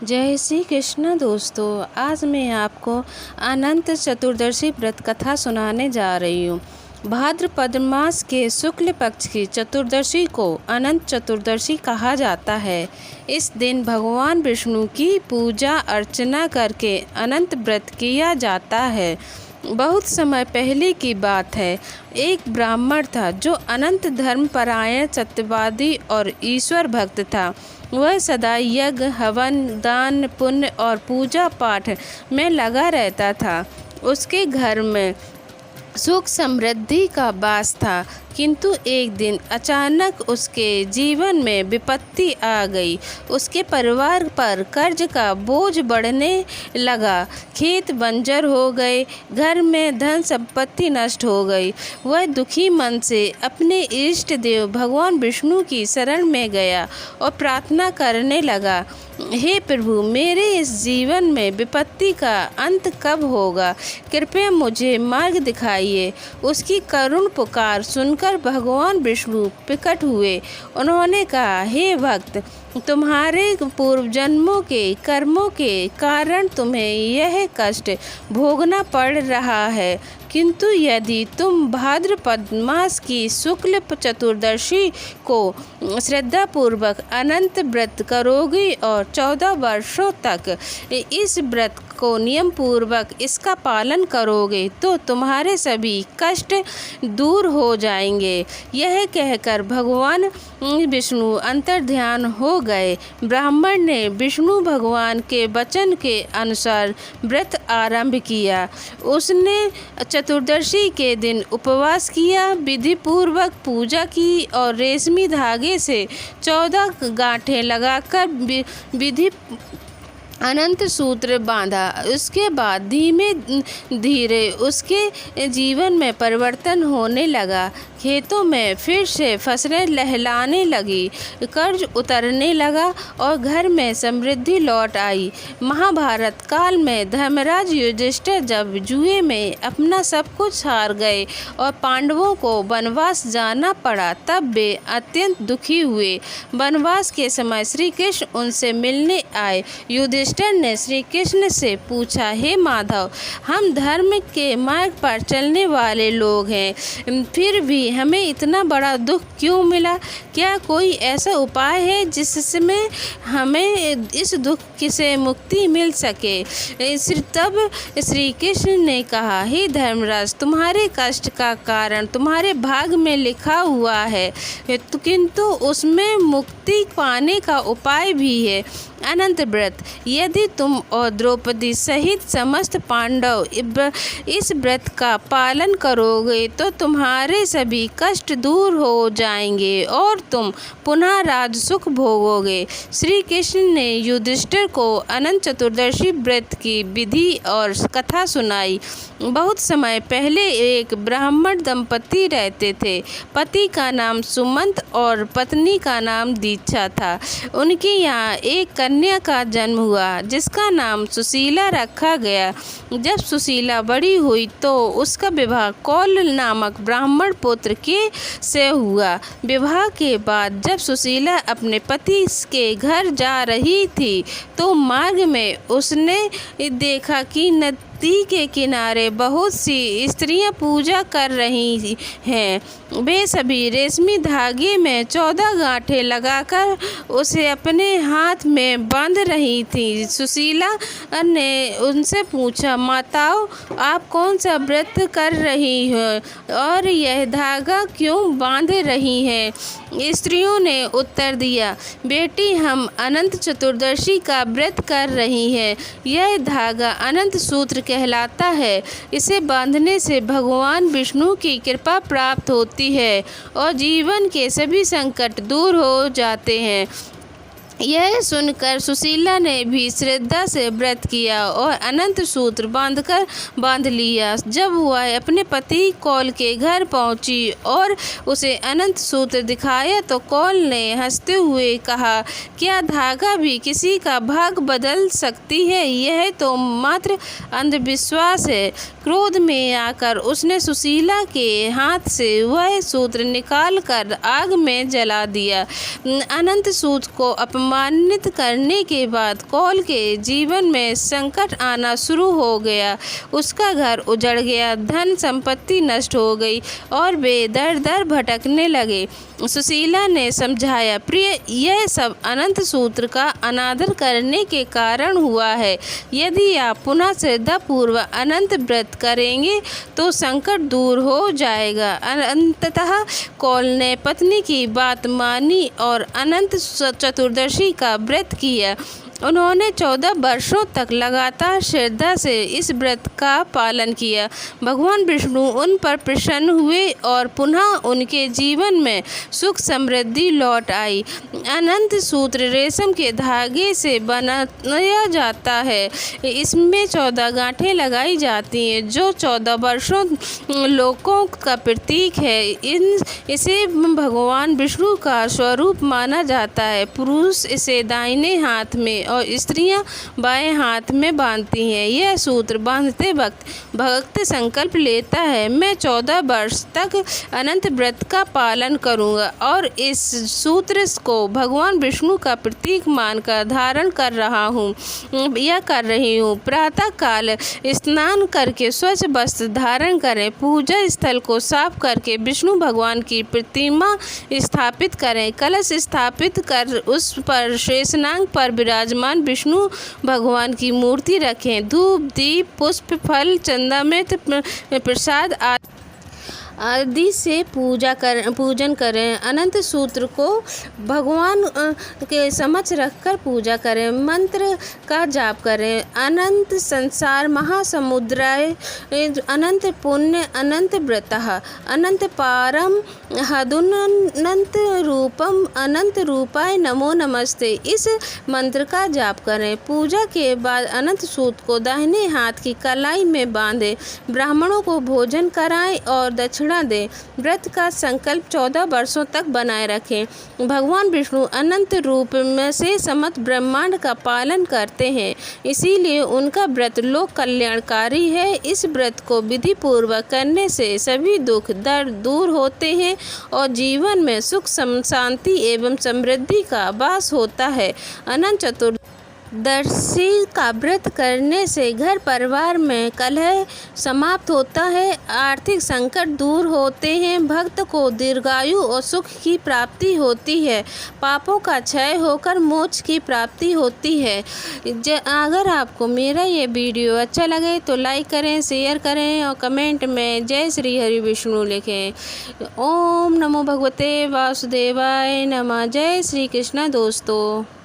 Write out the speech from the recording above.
जय श्री कृष्ण दोस्तों। आज मैं आपको अनंत चतुर्दशी व्रत कथा सुनाने जा रही हूँ। भाद्रपद मास के शुक्ल पक्ष की चतुर्दशी को अनंत चतुर्दशी कहा जाता है। इस दिन भगवान विष्णु की पूजा अर्चना करके अनंत व्रत किया जाता है। बहुत समय पहले की बात है। एक ब्राह्मण था जो अनंत धर्मपरायण, सत्यवादी और ईश्वर भक्त था। वह सदा यज्ञ, हवन, दान, पुण्य और पूजा पाठ में लगा रहता था। उसके घर में सुख समृद्धि का वास था, किंतु एक दिन अचानक उसके जीवन में विपत्ति आ गई। उसके परिवार पर कर्ज का बोझ बढ़ने लगा। खेत बंजर हो गए, घर में धन संपत्ति नष्ट हो गई। वह दुखी मन से अपने इष्ट देव भगवान विष्णु की शरण में गया और प्रार्थना करने लगा, हे प्रभु, मेरे इस जीवन में विपत्ति का अंत कब होगा? कृपया मुझे मार्ग दिखाइए। उसकी करुण पुकार सुनकर भगवान विष्णु प्रकट हुए। उन्होंने कहा, हे भक्त, तुम्हारे पूर्व जन्मों के कर्मों के कारण तुम्हें यह कष्ट भोगना पड़ रहा है, किंतु यदि तुम भाद्रपद मास की शुक्ल चतुर्दशी को श्रद्धापूर्वक अनंत व्रत करोगी और 14 वर्षों तक इस व्रत को नियम पूर्वक इसका पालन करोगे तो तुम्हारे सभी कष्ट दूर हो जाएंगे। यह कहकर भगवान विष्णु अंतर्ध्यान हो गए। ब्राह्मण ने विष्णु भगवान के वचन के अनुसार व्रत आरंभ किया। उसने चतुर्दशी के दिन उपवास किया, विधि पूर्वक पूजा की और रेशमी धागे से 14 गांठें लगाकर विधि अनंत सूत्र बांधा। उसके बाद धीमे धीरे उसके जीवन में परिवर्तन होने लगा। खेतों में फिर से फसलें लहलाने लगी, कर्ज उतरने लगा और घर में समृद्धि लौट आई। महाभारत काल में धर्मराज युधिष्ठिर जब जुए में अपना सब कुछ हार गए और पांडवों को वनवास जाना पड़ा, तब वे अत्यंत दुखी हुए। वनवास के समय श्री कृष्ण उनसे मिलने आए। युधिष्ठिर ने श्री कृष्ण से पूछा, हे माधव, हम धर्म के मार्ग पर चलने वाले लोग हैं, फिर भी हमें इतना बड़ा दुख क्यों मिला? क्या कोई ऐसा उपाय है जिसमें हमें इस दुख से मुक्ति मिल सके? तब श्री कृष्ण ने कहा, हे धर्मराज, तुम्हारे कष्ट का कारण तुम्हारे भाग में लिखा हुआ है, किंतु उसमें मुक्ति पाने का उपाय भी है, अनंत व्रत। यदि तुम और द्रौपदी सहित समस्त पांडव इस व्रत का पालन करोगे तो तुम्हारे सभी कष्ट दूर हो जाएंगे और तुम पुनः राज सुख भोगोगे। श्री कृष्ण ने युधिष्ठिर को अनंत चतुर्दशी व्रत की विधि और कथा सुनाई। बहुत समय पहले एक ब्राह्मण दंपति रहते थे। पति का नाम सुमंत और पत्नी का नाम दीक्षा था। उनके यहाँ एक कन्या का जन्म हुआ जिसका नाम सुशीला रखा गया। जब सुशीला बड़ी हुई तो उसका विवाह कौल नामक ब्राह्मण पुत्र से हुआ। विवाह के बाद जब सुशीला अपने पति के घर जा रही थी तो मार्ग में उसने देखा कि नदी के किनारे बहुत सी स्त्रियां पूजा कर रही हैं। वे सभी रेशमी धागे में 14 गांठें लगाकर उसे अपने हाथ में बांध रही थी। सुशीला ने उनसे पूछा, माताओं, आप कौन सा व्रत कर रही हैं और यह धागा क्यों बांध रही हैं? स्त्रियों ने उत्तर दिया, बेटी, हम अनंत चतुर्दशी का व्रत कर रही हैं। यह धागा अनंत सूत्र कहलाता है। इसे बांधने से भगवान विष्णु की कृपा प्राप्त होती है और जीवन के सभी संकट दूर हो जाते हैं। यह सुनकर सुशीला ने भी श्रद्धा से व्रत किया और अनंत सूत्र बांध लिया। जब वह अपने पति कौल के घर पहुंची और उसे अनंत सूत्र दिखाया तो कौल ने हंसते हुए कहा, क्या धागा भी किसी का भाग बदल सकती है? यह तो मात्र अंधविश्वास है। क्रोध में आकर उसने सुशीला के हाथ से वह सूत्र निकालकर आग में जला दिया। अनंत सूत्र को अपमान अपमानित करने के बाद कौल के जीवन में संकट आना शुरू हो गया। उसका घर उजड़ गया, धन संपत्ति नष्ट हो गई और वे दर दर भटकने लगे। सुशीला ने समझाया, प्रिय, यह सब अनंत सूत्र का अनादर करने के कारण हुआ है। यदि आप पुनः श्रद्धापूर्वक अनंत व्रत करेंगे तो संकट दूर हो जाएगा। अंततः कौल ने पत्नी की बात मानी और अनंत चतुर्दशी का व्रत किया। उन्होंने 14 वर्षों तक लगातार श्रद्धा से इस व्रत का पालन किया। भगवान विष्णु उन पर प्रसन्न हुए और पुनः उनके जीवन में सुख समृद्धि लौट आई। अनंत सूत्र रेशम के धागे से बनाया जाता है। इसमें 14 गांठें लगाई जाती हैं जो 14 वर्षों लोकों का प्रतीक है। इसे भगवान विष्णु का स्वरूप माना जाता है। पुरुष इसे दाहिने हाथ में और स्त्रियां बाएं हाथ में बांधती हैं। यह सूत्र बांधते वक्त भक्त संकल्प लेता है, मैं 14 वर्ष तक अनंत व्रत का पालन करूंगा और इस सूत्र को भगवान विष्णु का प्रतीक मानकर धारण कर रहा हूँ या कर रही हूँ। प्रातः काल स्नान करके स्वच्छ वस्त्र धारण करें। पूजा स्थल को साफ करके विष्णु भगवान की प्रतिमा स्थापित करें। कलश स्थापित कर उस पर शेषनाग पर विराजमान विष्णु भगवान की मूर्ति रखें। धूप, दीप, पुष्प, फल, चंदामृत, प्रसाद आदि से पूजन करें। अनंत सूत्र को भगवान के समक्ष रखकर पूजा करें। मंत्र का जाप करें। अनंत संसार महासमुद्राय अनंत पुण्य अनंत व्रतः अनंत पारम हदुनंत रूपम अनंत रूपाय नमो नमस्ते। इस मंत्र का जाप करें। पूजा के बाद अनंत सूत्र को दाहिने हाथ की कलाई में बांधें। ब्राह्मणों को भोजन कराएं और दक्षिणा दें। व्रत का संकल्प 14 वर्षों तक बनाए रखें। भगवान विष्णु अनंत रूप में से समस्त ब्रह्मांड का पालन करते हैं, इसीलिए उनका व्रत लोक कल्याणकारी है। इस व्रत को विधि पूर्वक करने से सभी दुख दर्द दूर होते हैं और जीवन में सुख शांति एवं समृद्धि का वास होता है। अनंत चतुर्दशी का व्रत करने से घर परिवार में कलह समाप्त होता है, आर्थिक संकट दूर होते हैं, भक्त को दीर्घायु और सुख की प्राप्ति होती है, पापों का क्षय होकर मोक्ष की प्राप्ति होती है। अगर आपको मेरा ये वीडियो अच्छा लगे तो लाइक करें, शेयर करें और कमेंट में जय श्री हरि विष्णु लिखें। ओम नमो भगवते वासुदेवाय नमः। जय श्री कृष्ण दोस्तों।